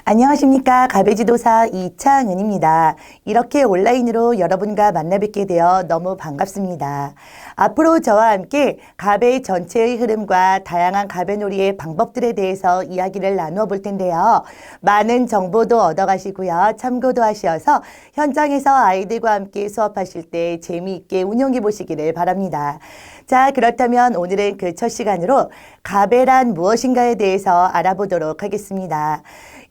안녕하십니까. 가베지도사 이창은입니다. 이렇게 온라인으로 여러분과 만나 뵙게 되어 너무 반갑습니다. 앞으로 저와 함께 가베 전체의 흐름과 다양한 가베놀이의 방법들에 대해서 이야기를 나누어 볼 텐데요. 많은 정보도 얻어가시고요. 참고도 하셔서 현장에서 아이들과 함께 수업하실 때 재미있게 운용해 보시기를 바랍니다. 자, 그렇다면 오늘은 그 첫 시간으로 가베란 무엇인가에 대해서 알아보도록 하겠습니다.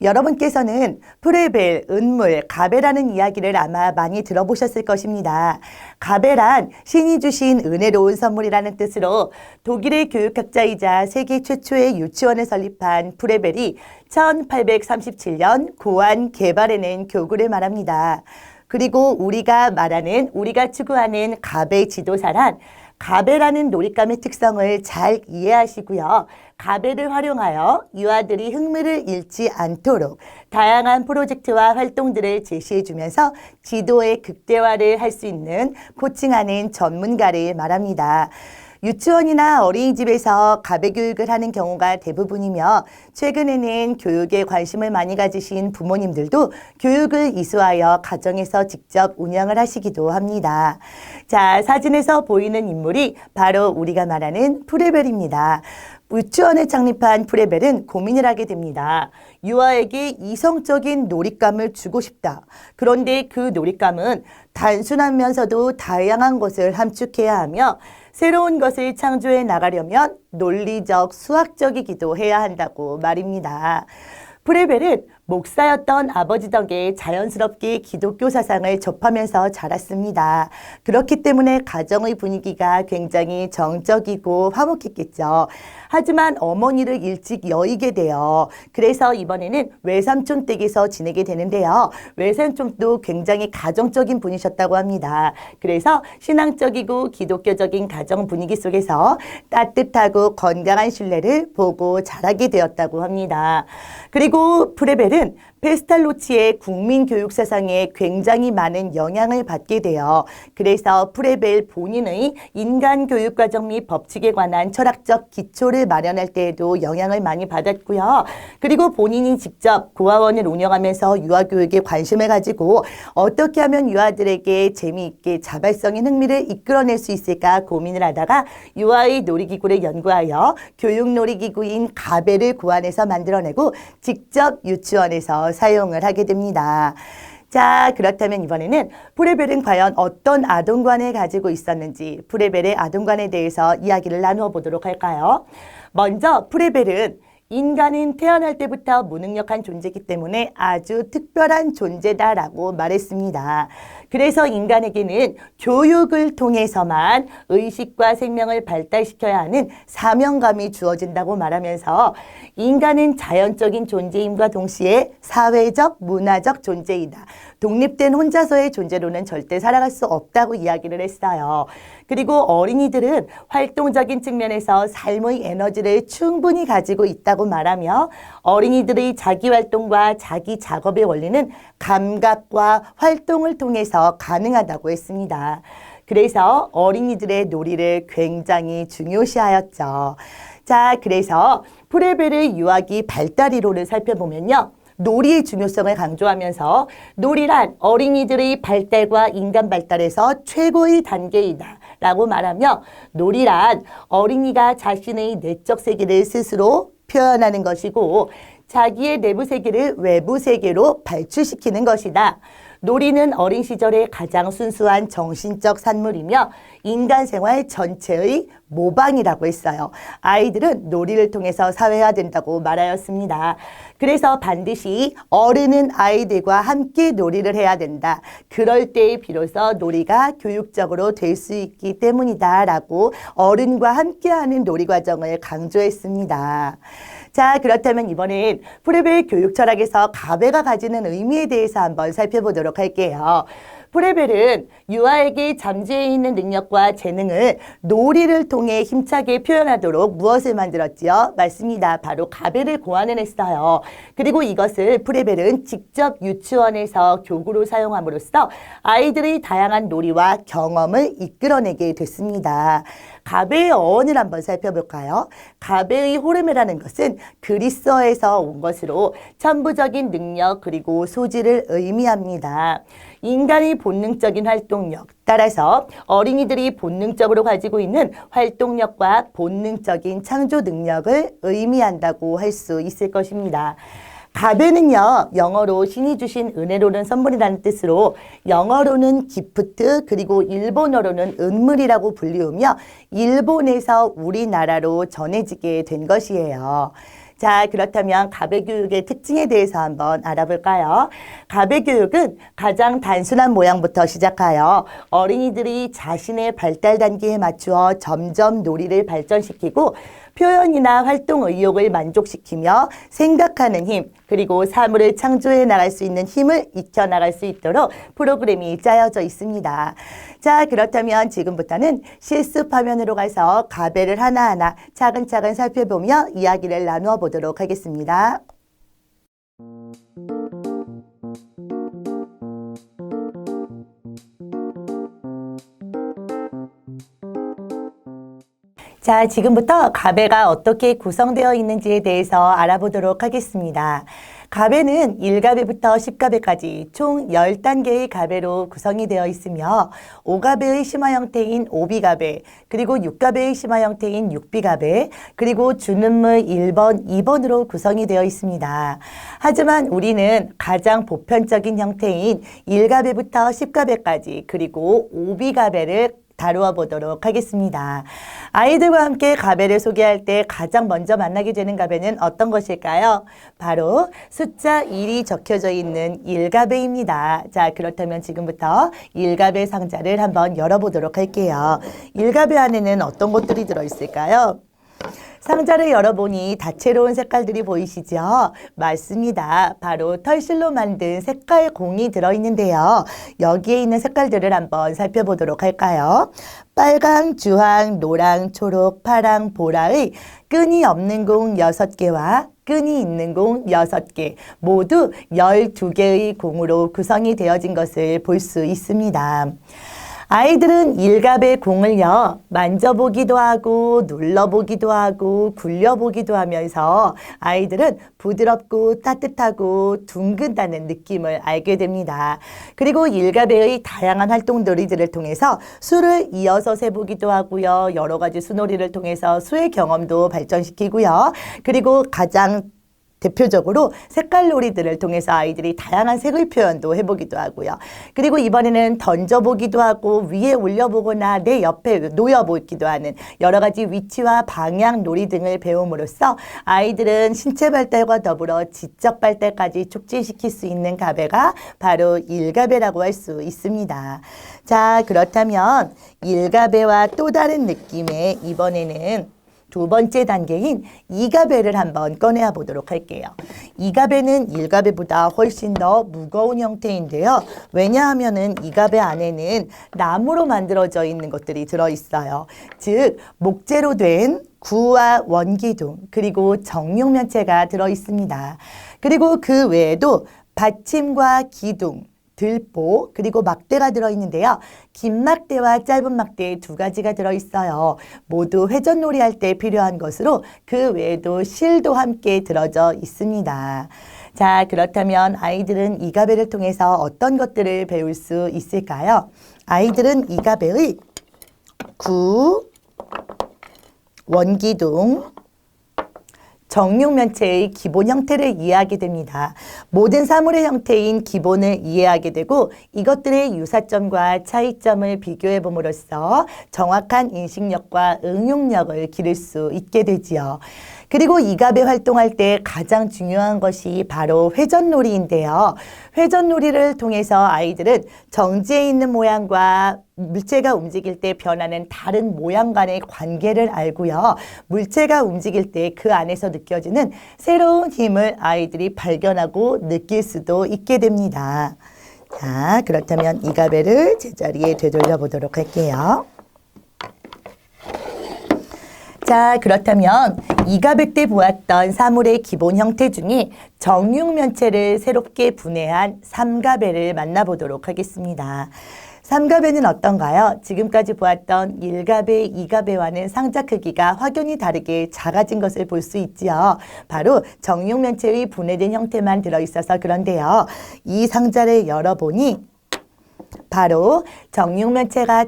여러분께서는 프레벨, 은물, 가베라는 이야기를 아마 많이 들어보셨을 것입니다. 가베란 신이 주신 은혜로운 선물이라는 뜻으로 독일의 교육학자이자 세계 최초의 유치원을 설립한 프레벨이 1837년 고안 개발해낸 교구를 말합니다. 그리고 우리가 추구하는 가베 지도사란 가베라는 놀잇감의 특성을 잘 이해하시고요. 가베를 활용하여 유아들이 흥미를 잃지 않도록 다양한 프로젝트와 활동들을 제시해주면서 지도의 극대화를 할 수 있는 코칭하는 전문가를 말합니다. 유치원이나 어린이집에서 가베 교육을 하는 경우가 대부분이며 최근에는 교육에 관심을 많이 가지신 부모님들도 교육을 이수하여 가정에서 직접 운영을 하시기도 합니다. 자, 사진에서 보이는 인물이 바로 우리가 말하는 프레벨입니다. 유치원을 창립한 프레벨은 고민을 하게 됩니다. 유아에게 이성적인 놀잇감을 주고 싶다. 그런데 그 놀잇감은 단순하면서도 다양한 것을 함축해야 하며 새로운 것을 창조해 나가려면 논리적, 수학적이기도 해야 한다고 말입니다. 프레벨은 목사였던 아버지 덕에 자연스럽게 기독교 사상을 접하면서 자랐습니다. 그렇기 때문에 가정의 분위기가 굉장히 정적이고 화목했겠죠. 하지만 어머니를 일찍 여의게 돼요. 그래서 이번에는 외삼촌 댁에서 지내게 되는데요. 외삼촌도 굉장히 가정적인 분이셨다고 합니다. 그래서 신앙적이고 기독교적인 가정 분위기 속에서 따뜻하고 건강한 신뢰를 보고 자라게 되었다고 합니다. 그리고 프레벨은 페스탈로치의 국민교육 사상에 굉장히 많은 영향을 받게 돼요. 그래서 프레벨 본인의 인간교육과정 및 법칙에 관한 철학적 기초를 마련할 때에도 영향을 많이 받았고요. 그리고 본인이 직접 고아원을 운영하면서 유아교육에 관심을 가지고 어떻게 하면 유아들에게 재미있게 자발성인 흥미를 이끌어낼 수 있을까 고민을 하다가 유아의 놀이기구를 연구하여 교육놀이기구인 가베를 고안해서 만들어내고 직접 유치원에서 사용을 하게 됩니다. 자, 그렇다면 이번에는 프레벨은 과연 어떤 아동관을 가지고 있었는지 프레벨의 아동관에 대해서 이야기를 나누어 보도록 할까요? 먼저 프레벨은 인간은 태어날 때부터 무능력한 존재이기 때문에 아주 특별한 존재다라고 말했습니다. 그래서 인간에게는 교육을 통해서만 의식과 생명을 발달시켜야 하는 사명감이 주어진다고 말하면서 인간은 자연적인 존재임과 동시에 사회적, 문화적 존재이다. 독립된 혼자서의 존재로는 절대 살아갈 수 없다고 이야기를 했어요. 그리고 어린이들은 활동적인 측면에서 삶의 에너지를 충분히 가지고 있다고 말하며 어린이들의 자기활동과 자기 작업의 원리는 감각과 활동을 통해서 가능하다고 했습니다. 그래서 어린이들의 놀이를 굉장히 중요시하였죠. 자, 그래서 프레벨의 유아기 발달 이론을 살펴보면요. 놀이의 중요성을 강조하면서 놀이란 어린이들의 발달과 인간 발달에서 최고의 단계이다 라고 말하며 놀이란 어린이가 자신의 내적 세계를 스스로 표현하는 것이고 자기의 내부 세계를 외부 세계로 발출시키는 것이다. 놀이는 어린 시절의 가장 순수한 정신적 산물이며 인간 생활 전체의 모방이라고 했어요. 아이들은 놀이를 통해서 사회화된다고 말하였습니다. 그래서 반드시 어른은 아이들과 함께 놀이를 해야 된다. 그럴 때 비로소 놀이가 교육적으로 될 수 있기 때문이다 라고 어른과 함께하는 놀이 과정을 강조했습니다. 자, 그렇다면 이번엔 프레벨 교육 철학에서 가베가 가지는 의미에 대해서 한번 살펴보도록 할게요. 프레벨은 유아에게 잠재해 있는 능력과 재능을 놀이를 통해 힘차게 표현하도록 무엇을 만들었지요? 맞습니다. 바로 가벨을 고안을 했어요. 그리고 이것을 프레벨은 직접 유치원에서 교구로 사용함으로써 아이들의 다양한 놀이와 경험을 이끌어내게 됐습니다. 가베의 어원을 한번 살펴볼까요? 가베의 호르메라는 것은 그리스어에서 온 것으로 천부적인 능력 그리고 소질을 의미합니다. 인간의 본능적인 활동력, 따라서 어린이들이 본능적으로 가지고 있는 활동력과 본능적인 창조 능력을 의미한다고 할 수 있을 것입니다. 가베는요, 영어로 신이 주신 은혜로는 선물이라는 뜻으로 영어로는 기프트 그리고 일본어로는 은물이라고 불리우며 일본에서 우리나라로 전해지게 된 것이에요. 자, 그렇다면 가베 교육의 특징에 대해서 한번 알아볼까요? 가베 교육은 가장 단순한 모양부터 시작하여 어린이들이 자신의 발달 단계에 맞추어 점점 놀이를 발전시키고 표현이나 활동 의욕을 만족시키며 생각하는 힘, 그리고 사물을 창조해 나갈 수 있는 힘을 익혀나갈 수 있도록 프로그램이 짜여져 있습니다. 자, 그렇다면 지금부터는 실습 화면으로 가서 가벨을 하나하나 차근차근 살펴보며 이야기를 나누어 보도록 하겠습니다. 자, 지금부터 가베가 어떻게 구성되어 있는지에 대해서 알아보도록 하겠습니다. 가베는 1가베부터 10가베까지 총 10단계의 가베로 구성이 되어 있으며 5가베의 심화 형태인 5비가베, 그리고 6가베의 심화 형태인 6비가베, 그리고 주문물 1번, 2번으로 구성이 되어 있습니다. 하지만 우리는 가장 보편적인 형태인 1가베부터 10가베까지 그리고 5비가베를 다루어 보도록 하겠습니다. 아이들과 함께 가벨을 소개할 때 가장 먼저 만나게 되는 가벨은 어떤 것일까요? 바로 숫자 1이 적혀져 있는 1가벨입니다. 자, 그렇다면 지금부터 1가벨 상자를 한번 열어보도록 할게요. 1가벨 안에는 어떤 것들이 들어있을까요? 상자를 열어보니 다채로운 색깔들이 보이시죠? 맞습니다. 바로 털실로 만든 색깔 공이 들어있는데요. 여기에 있는 색깔들을 한번 살펴보도록 할까요? 빨강, 주황, 노랑, 초록, 파랑, 보라의 끈이 없는 공 6개와 끈이 있는 공 6개, 모두 12개의 공으로 구성이 되어진 것을 볼 수 있습니다. 아이들은 1가벨 공을요, 만져보기도 하고 눌러보기도 하고 굴려보기도 하면서 아이들은 부드럽고 따뜻하고 둥근다는 느낌을 알게 됩니다. 그리고 1가벨의 다양한 활동놀이들을 통해서 수를 이어서 세보기도 하고요, 여러 가지 수놀이를 통해서 수의 경험도 발전시키고요, 그리고 가장 대표적으로 색깔 놀이들을 통해서 아이들이 다양한 색의 표현도 해보기도 하고요. 그리고 이번에는 던져보기도 하고 위에 올려보거나 내 옆에 놓여보기도 하는 여러 가지 위치와 방향 놀이 등을 배움으로써 아이들은 신체 발달과 더불어 지적 발달까지 촉진시킬 수 있는 가벨가 바로 1가벨이라고 할 수 있습니다. 자, 그렇다면 1가벨과 또 다른 느낌의 이번에는 두 번째 단계인 2가벨을 한번 꺼내와 보도록 할게요. 2가벨은 1가벨보다 훨씬 더 무거운 형태인데요. 왜냐하면은 2가벨 안에는 나무로 만들어져 있는 것들이 들어있어요. 즉, 목재로 된 구와 원기둥, 그리고 정육면체가 들어있습니다. 그리고 그 외에도 받침과 기둥, 들보, 그리고 막대가 들어있는데요. 긴 막대와 짧은 막대 두 가지가 들어있어요. 모두 회전놀이 할 때 필요한 것으로 그 외에도 실도 함께 들어져 있습니다. 자, 그렇다면 아이들은 2가벨을 통해서 어떤 것들을 배울 수 있을까요? 아이들은 2가벨의 구, 원기둥, 정육면체의 기본 형태를 이해하게 됩니다. 모든 사물의 형태인 기본을 이해하게 되고 이것들의 유사점과 차이점을 비교해 봄으로써 정확한 인식력과 응용력을 기를 수 있게 되지요. 그리고 2가벨 활동할 때 가장 중요한 것이 바로 회전놀이인데요. 회전놀이를 통해서 아이들은 정지해 있는 모양과 물체가 움직일 때 변하는 다른 모양 간의 관계를 알고요. 물체가 움직일 때 그 안에서 느껴지는 새로운 힘을 아이들이 발견하고 느낄 수도 있게 됩니다. 자, 그렇다면 이가배를 제자리에 되돌려 보도록 할게요. 자, 그렇다면 이가배 때 보았던 사물의 기본 형태 중에 정육면체를 새롭게 분해한 삼가배를 만나보도록 하겠습니다. 삼가배는 어떤가요? 지금까지 보았던 1가배, 2가배와는 상자 크기가 확연히 다르게 작아진 것을 볼 수 있지요. 바로 정육면체의 분해된 형태만 들어있어서 그런데요. 이 상자를 열어보니 바로 정육면체가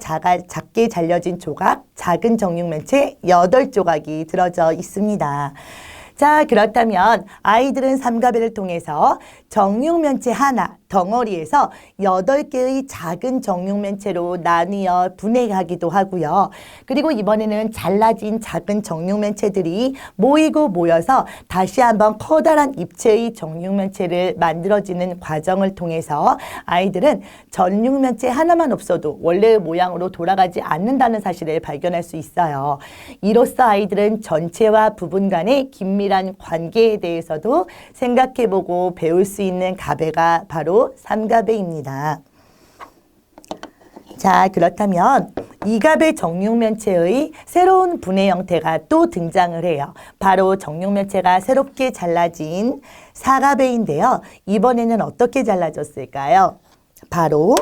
작게 잘려진 조각, 작은 정육면체 8조각이 들어져 있습니다. 자, 그렇다면 아이들은 삼가배를 통해서 정육면체 하나, 덩어리에서 8개의 작은 정육면체로 나뉘어 분해하기도 하고요. 그리고 이번에는 잘라진 작은 정육면체들이 모이고 모여서 다시 한번 커다란 입체의 정육면체를 만들어지는 과정을 통해서 아이들은 정육면체 하나만 없어도 원래의 모양으로 돌아가지 않는다는 사실을 발견할 수 있어요. 이로써 아이들은 전체와 부분 간의 긴밀한 관계에 대해서도 생각해보고 배울 수 있는 가배가 바로 삼가배입니다. 자, 그렇다면 이가배 정육면체의 새로운 분해 형태가 또 등장을 해요. 바로 정육면체가 새롭게 잘라진 사가배인데요. 이번에는 어떻게 잘라졌을까요? 바로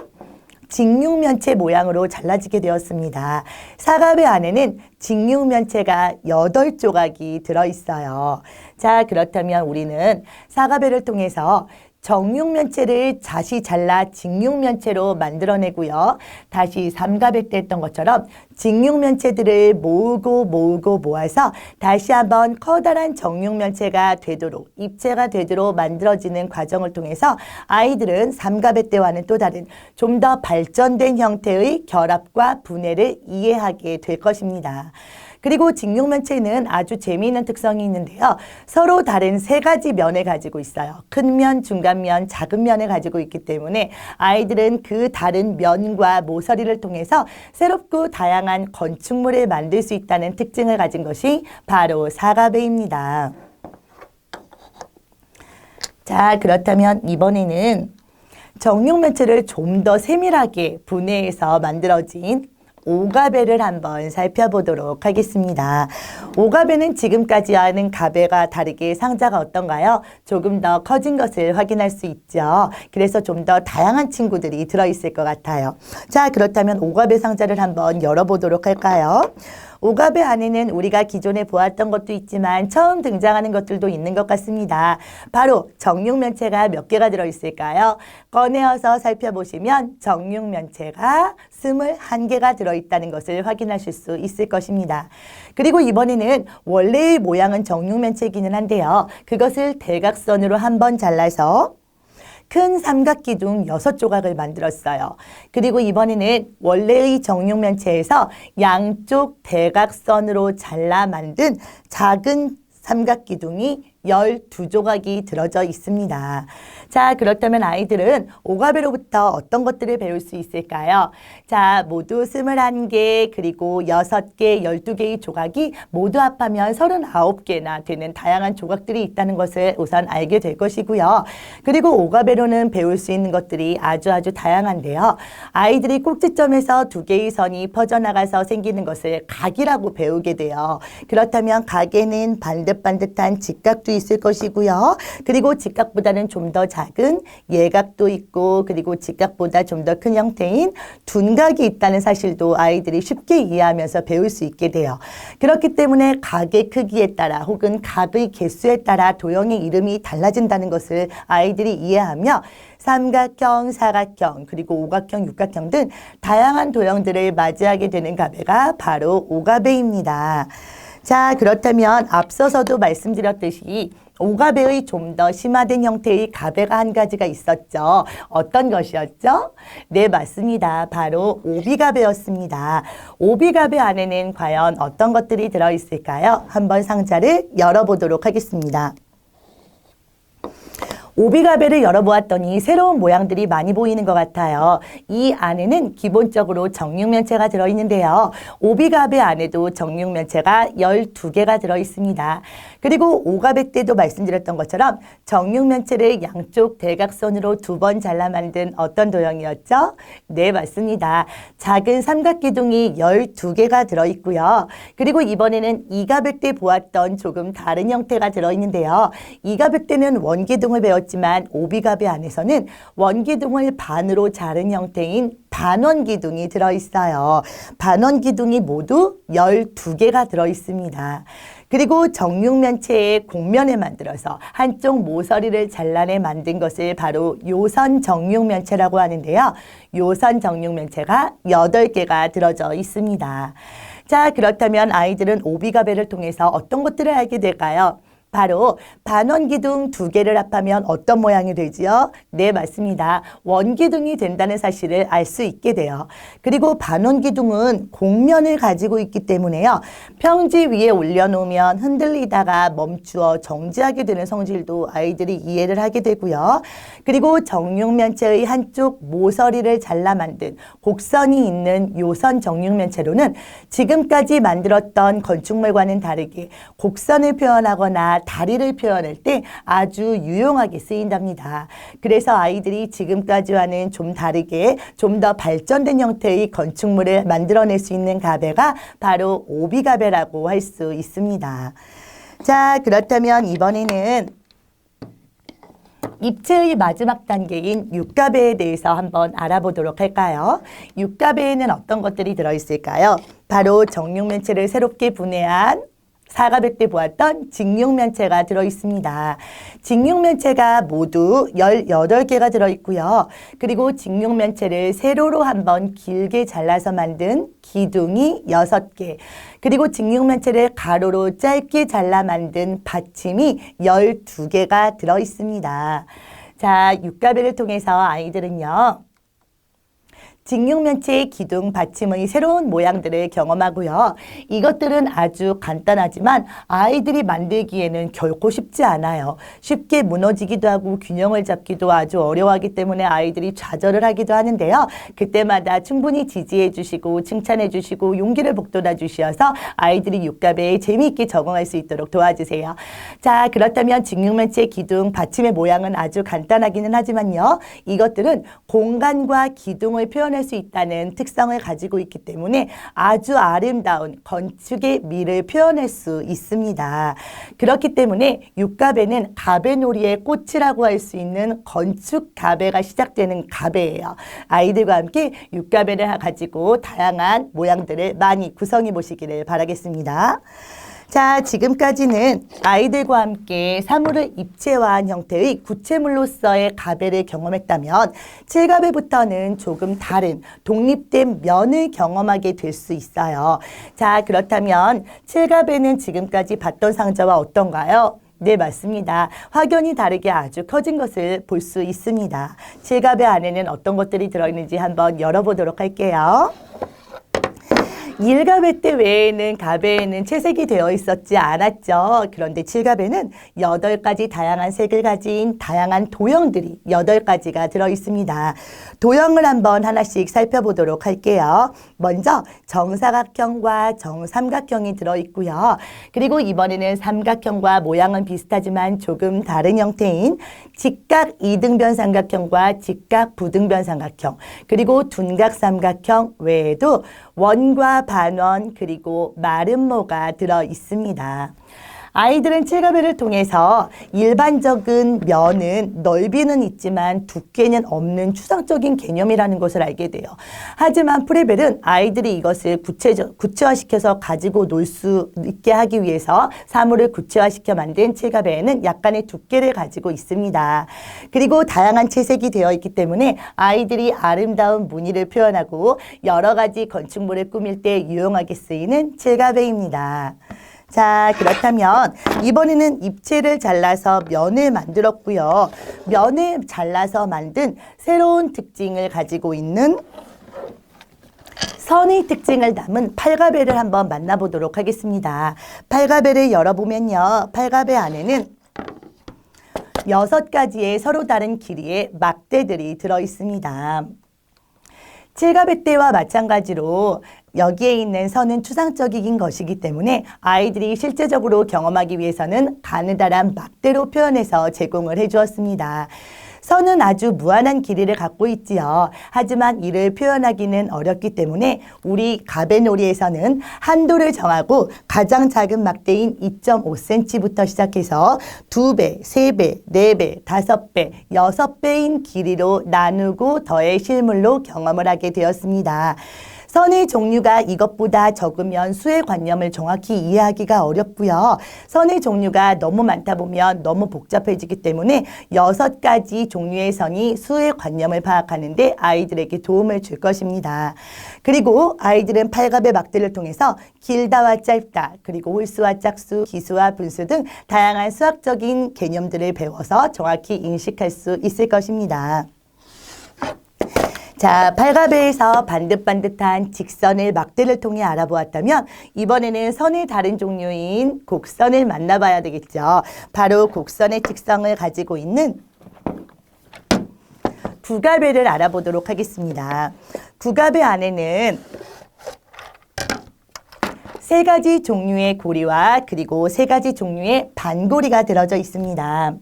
직육면체 모양으로 잘라지게 되었습니다. 사가배 안에는 직육면체가 8조각이 들어있어요. 자, 그렇다면 우리는 사가배를 통해서 정육면체를 다시 잘라 직육면체로 만들어내고요. 다시 삼가배 때 했던 것처럼 직육면체들을 모으고 모아서 다시 한번 커다란 정육면체가 되도록, 입체가 되도록 만들어지는 과정을 통해서 아이들은 삼가배 때와는 또 다른 좀 더 발전된 형태의 결합과 분해를 이해하게 될 것입니다. 그리고 직육면체는 아주 재미있는 특성이 있는데요. 서로 다른 3가지 면을 가지고 있어요. 큰 면, 중간 면, 작은 면을 가지고 있기 때문에 아이들은 그 다른 면과 모서리를 통해서 새롭고 다양한 건축물을 만들 수 있다는 특징을 가진 것이 바로 사가배입니다. 자, 그렇다면 이번에는 정육면체를 좀 더 세밀하게 분해해서 만들어진 오가배를 한번 살펴보도록 하겠습니다. 오가배는 지금까지와는 가배가 다르게 상자가 어떤가요? 조금 더 커진 것을 확인할 수 있죠. 그래서 좀 더 다양한 친구들이 들어있을 것 같아요. 자, 그렇다면 오가배 상자를 한번 열어보도록 할까요? 오가배 안에는 우리가 기존에 보았던 것도 있지만 처음 등장하는 것들도 있는 것 같습니다. 바로 정육면체가 몇 개가 들어있을까요? 꺼내어서 살펴보시면 정육면체가 21개가 들어있다는 것을 확인하실 수 있을 것입니다. 그리고 이번에는 원래의 모양은 정육면체이기는 한데요. 그것을 대각선으로 한번 잘라서 큰 삼각기둥 6조각을 만들었어요. 그리고 이번에는 원래의 정육면체에서 양쪽 대각선으로 잘라 만든 작은 삼각기둥이 12조각이 들어져 있습니다. 자, 그렇다면 아이들은 오가배로부터 어떤 것들을 배울 수 있을까요? 자, 모두 21개, 그리고 6개, 12개의 조각이 모두 합하면 39개나 되는 다양한 조각들이 있다는 것을 우선 알게 될 것이고요. 그리고 오가배로는 배울 수 있는 것들이 아주 다양한데요. 아이들이 꼭지점에서 2개의 선이 퍼져나가서 생기는 것을 각이라고 배우게 돼요. 그렇다면 각에는 반듯반듯한 직각도 있을 것이고요. 그리고 직각보다는 좀 더 작은 예각도 있고, 그리고 직각보다 좀 더 큰 형태인 둔각이 있다는 사실도 아이들이 쉽게 이해하면서 배울 수 있게 돼요. 그렇기 때문에 각의 크기에 따라 혹은 각의 개수에 따라 도형의 이름이 달라진다는 것을 아이들이 이해하며 삼각형, 사각형, 그리고 오각형, 육각형 등 다양한 도형들을 맞이하게 되는 가배가 바로 오가배입니다. 자, 그렇다면 앞서서도 말씀드렸듯이 오가배의 좀 더 심화된 형태의 가배가 한 가지가 있었죠. 어떤 것이었죠? 네, 맞습니다. 바로 오비가배였습니다. 오비가배 안에는 과연 어떤 것들이 들어있을까요? 한번 상자를 열어보도록 하겠습니다. 오비가베를 열어보았더니 새로운 모양들이 많이 보이는 것 같아요. 이 안에는 기본적으로 정육면체가 들어있는데요. 오비가베 안에도 정육면체가 12개가 들어있습니다. 그리고 오가베 때도 말씀드렸던 것처럼 정육면체를 양쪽 대각선으로 2번 잘라 만든 어떤 도형이었죠? 네, 맞습니다. 작은 삼각기둥이 12개가 들어있고요. 그리고 이번에는 이가베 때 보았던 조금 다른 형태가 들어있는데요. 이가베 때는 원기둥을 배웠지만 오비가베 안에서는 원기둥을 반으로 자른 형태인 반원기둥이 들어있어요. 반원기둥이 모두 12개가 들어있습니다. 그리고 정육면체의 곡면을 만들어서 한쪽 모서리를 잘라내 만든 것을 바로 요선 정육면체라고 하는데요. 요선 정육면체가 8개가 들어져 있습니다. 자, 그렇다면 아이들은 오비가베를 통해서 어떤 것들을 알게 될까요? 바로 반원기둥 2개를 합하면 어떤 모양이 되지요? 네, 맞습니다. 원기둥이 된다는 사실을 알 수 있게 돼요. 그리고 반원기둥은 곡면을 가지고 있기 때문에요. 평지 위에 올려놓으면 흔들리다가 멈추어 정지하게 되는 성질도 아이들이 이해를 하게 되고요. 그리고 정육면체의 한쪽 모서리를 잘라 만든 곡선이 있는 요선 정육면체로는 지금까지 만들었던 건축물과는 다르게 곡선을 표현하거나 다리를 표현할 때 아주 유용하게 쓰인답니다. 그래서 아이들이 지금까지와는 좀 다르게 좀 더 발전된 형태의 건축물을 만들어낼 수 있는 가베가 바로 오비가베라고 할 수 있습니다. 자, 그렇다면 이번에는 입체의 마지막 단계인 육가베에 대해서 한번 알아보도록 할까요? 육가베에는 어떤 것들이 들어있을까요? 바로 정육면체를 새롭게 분해한 사가베 때 보았던 직육면체가 들어있습니다. 직육면체가 모두 18개가 들어있고요. 그리고 직육면체를 세로로 한번 길게 잘라서 만든 기둥이 6개, 그리고 직육면체를 가로로 짧게 잘라 만든 받침이 12개가 들어있습니다. 자, 육가베를 통해서 아이들은요, 직육면체의 기둥 받침의 새로운 모양들을 경험하고요. 이것들은 아주 간단하지만 아이들이 만들기에는 결코 쉽지 않아요. 쉽게 무너지기도 하고 균형을 잡기도 아주 어려워하기 때문에 아이들이 좌절을 하기도 하는데요. 그때마다 충분히 지지해 주시고 칭찬해 주시고 용기를 북돋아 주셔서 아이들이 육가베에 재미있게 적응할 수 있도록 도와주세요. 자, 그렇다면 직육면체 기둥 받침의 모양은 아주 간단하기는 하지만요. 이것들은 공간과 기둥을 표현할 수 있다는 특성을 가지고 있기 때문에 아주 아름다운 건축의 미를 표현할 수 있습니다. 그렇기 때문에 육가베는 가베놀이의 꽃이라고 할 수 있는 건축 가베가 시작되는 가베예요. 아이들과 함께 육가베를 가지고 다양한 모양들을 많이 구성해 보시기를 바라겠습니다. 자, 지금까지는 아이들과 함께 사물을 입체화한 형태의 구체물로서의 가베를 경험했다면 7가베부터는 조금 다른 독립된 면을 경험하게 될 수 있어요. 자, 그렇다면 7가베는 지금까지 봤던 상자와 어떤가요? 네, 맞습니다. 확연히 다르게 아주 커진 것을 볼 수 있습니다. 7가베 안에는 어떤 것들이 들어있는지 한번 열어보도록 할게요. 1가베 때 외에는 가베에는 채색이 되어 있었지 않았죠. 그런데 7가베는 8가지 다양한 색을 가진 다양한 도형들이 8가지가 들어있습니다. 도형을 한번 하나씩 살펴보도록 할게요. 먼저 정사각형과 정삼각형이 들어있고요. 그리고 이번에는 삼각형과 모양은 비슷하지만 조금 다른 형태인 직각 이등변 삼각형과 직각 부등변 삼각형, 그리고 둔각 삼각형 외에도 원과 반원 그리고 마름모가 들어 있습니다. 아이들은 7가베를 통해서 일반적인 면은 넓이는 있지만 두께는 없는 추상적인 개념이라는 것을 알게 돼요. 하지만 프레벨은 아이들이 이것을 구체화시켜서 가지고 놀 수 있게 하기 위해서 사물을 구체화시켜 만든 7가베에는 약간의 두께를 가지고 있습니다. 그리고 다양한 채색이 되어 있기 때문에 아이들이 아름다운 무늬를 표현하고 여러 가지 건축물을 꾸밀 때 유용하게 쓰이는 7가베입니다. 자, 그렇다면 이번에는 입체를 잘라서 면을 만들었고요. 면을 잘라서 만든 새로운 특징을 가지고 있는 선의 특징을 담은 8가베를 한번 만나보도록 하겠습니다. 8가베를 열어보면요. 8가베 안에는 6가지의 서로 다른 길이의 막대들이 들어있습니다. 칠갑의 떼와 마찬가지로 여기에 있는 선은 추상적인 것이기 때문에 아이들이 실제적으로 경험하기 위해서는 가느다란 막대로 표현해서 제공을 해주었습니다. 선은 아주 무한한 길이를 갖고 있지요. 하지만 이를 표현하기는 어렵기 때문에 우리 가베놀이에서는 한도를 정하고 가장 작은 막대인 2.5cm부터 시작해서 2배, 3배, 4배, 5배, 6배인 길이로 나누고 더해 실물로 경험을 하게 되었습니다. 선의 종류가 이것보다 적으면 수의 관념을 정확히 이해하기가 어렵고요. 선의 종류가 너무 많다 보면 너무 복잡해지기 때문에 6가지 종류의 선이 수의 관념을 파악하는 데 아이들에게 도움을 줄 것입니다. 그리고 아이들은 팔갑의 막대를 통해서 길다와 짧다, 그리고 홀수와 짝수, 기수와 분수 등 다양한 수학적인 개념들을 배워서 정확히 인식할 수 있을 것입니다. 자, 팔갑에서 반듯반듯한 직선을 막대를 통해 알아보았다면 이번에는 선의 다른 종류인 곡선을 만나봐야 되겠죠. 바로 곡선의 직선을 가지고 있는 구갑배를 알아보도록 하겠습니다. 구갑배 안에는 3가지 종류의 고리와 그리고 3가지 종류의 반고리가 들어져 있습니다.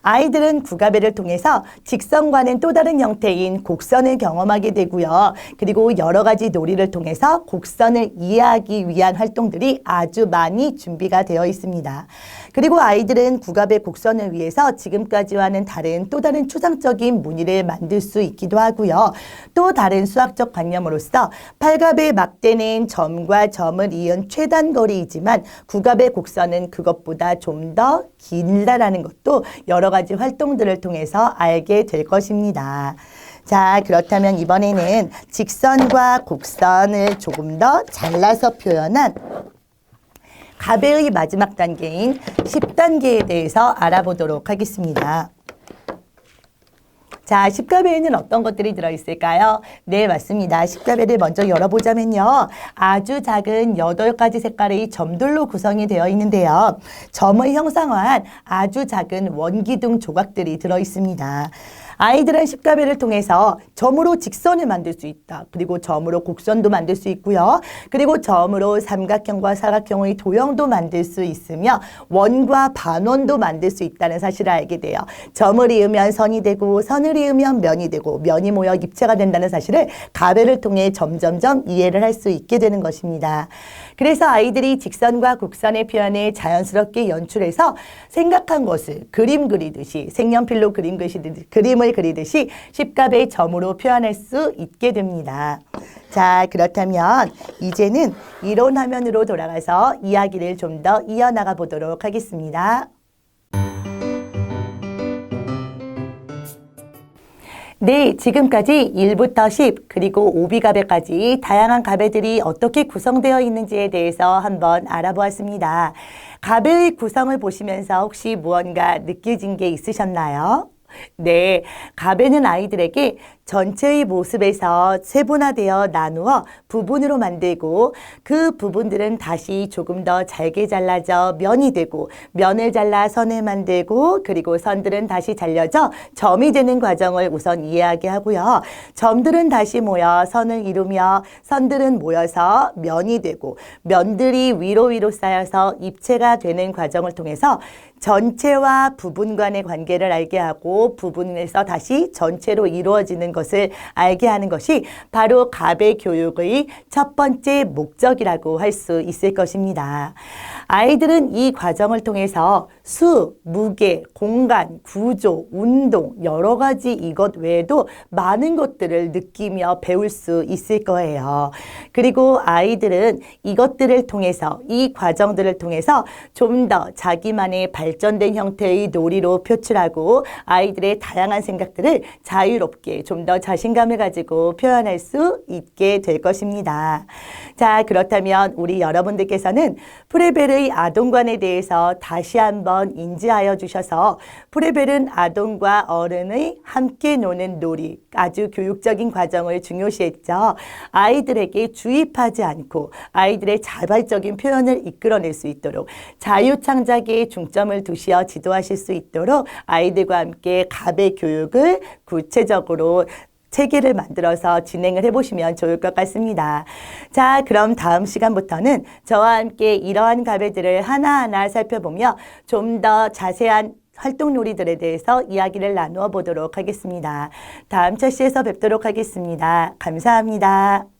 아이들은 구갑배를 통해서 직선과는 또 다른 형태인 곡선을 경험하게 되고요. 그리고 여러 가지 놀이를 통해서 곡선을 이해하기 위한 활동들이 아주 많이 준비가 되어 있습니다. 그리고 아이들은 구갑의 곡선을 위해서 지금까지와는 다른 또 다른 추상적인 무늬를 만들 수 있기도 하고요. 또 다른 수학적 관념으로서 팔갑의 막대는 점과 점을 이은 최단거리이지만 구갑의 곡선은 그것보다 좀 더 길다라는 것도 여러 가지 활동들을 통해서 알게 될 것입니다. 자, 그렇다면 이번에는 직선과 곡선을 조금 더 잘라서 표현한 갑의 마지막 단계인 10단계에 대해서 알아보도록 하겠습니다. 자, 10갑에는 어떤 것들이 들어있을까요? 네, 맞습니다. 10갑에를 먼저 열어보자면요. 아주 작은 8가지 색깔의 점들로 구성이 되어 있는데요. 점을 형상화한 아주 작은 원기둥 조각들이 들어있습니다. 아이들은 10갑에를 통해서 점으로 직선을 만들 수 있다. 그리고 점으로 곡선도 만들 수 있고요. 그리고 점으로 삼각형과 사각형의 도형도 만들 수 있으며 원과 반원도 만들 수 있다는 사실을 알게 돼요. 점을 이으면 선이 되고 선을 이으면 면이 되고 면이 모여 입체가 된다는 사실을 갑을 통해 점점점 이해를 할 수 있게 되는 것입니다. 그래서 아이들이 직선과 곡선의 표현을 자연스럽게 연출해서 생각한 것을 그림 그리듯이 색연필로 그림을 그리듯이 10갑의 점으로 표현할 수 있게 됩니다. 자, 그렇다면 이제는 이론 화면으로 돌아가서 이야기를 좀 더 이어나가 보도록 하겠습니다. 네, 지금까지 1부터 10 그리고 오비갑에까지 다양한 갑배들이 어떻게 구성되어 있는지에 대해서 한번 알아보았습니다. 갑의 구성을 보시면서 혹시 무언가 느껴진 게 있으셨나요? 네, 갑에는 아이들에게 전체의 모습에서 세분화되어 나누어 부분으로 만들고 그 부분들은 다시 조금 더 잘게 잘라져 면이 되고 면을 잘라 선을 만들고 그리고 선들은 다시 잘려져 점이 되는 과정을 우선 이해하게 하고요. 점들은 다시 모여 선을 이루며 선들은 모여서 면이 되고 면들이 위로 쌓여서 입체가 되는 과정을 통해서 전체와 부분 간의 관계를 알게 하고 부분에서 다시 전체로 이루어지는 것을 알게 하는 것이 바로 갑의 교육의 첫 번째 목적이라고 할 수 있을 것입니다. 아이들은 이 과정을 통해서 수, 무게, 공간, 구조, 운동 여러 가지 이것 외에도 많은 것들을 느끼며 배울 수 있을 거예요. 그리고 아이들은 이것들을 통해서 이 과정들을 통해서 좀 더 자기만의 발전된 형태의 놀이로 표출하고 아이들의 다양한 생각들을 자유롭게 좀 더 자신감을 가지고 표현할 수 있게 될 것입니다. 자, 그렇다면 우리 여러분들께서는 프레벨의 아동관에 대해서 다시 한번 우선 인지하여 주셔서 프레벨은 아동과 어른의 함께 노는 놀이, 아주 교육적인 과정을 중요시했죠. 아이들에게 주입하지 않고 아이들의 자발적인 표현을 이끌어낼 수 있도록 자유창작에 중점을 두시어 지도하실 수 있도록 아이들과 함께 갑의 교육을 구체적으로 체계를 만들어서 진행을 해보시면 좋을 것 같습니다. 자, 그럼 다음 시간부터는 저와 함께 이러한 가베들을 하나하나 살펴보며 좀 더 자세한 활동 놀이들에 대해서 이야기를 나누어 보도록 하겠습니다. 다음 철시에서 뵙도록 하겠습니다. 감사합니다.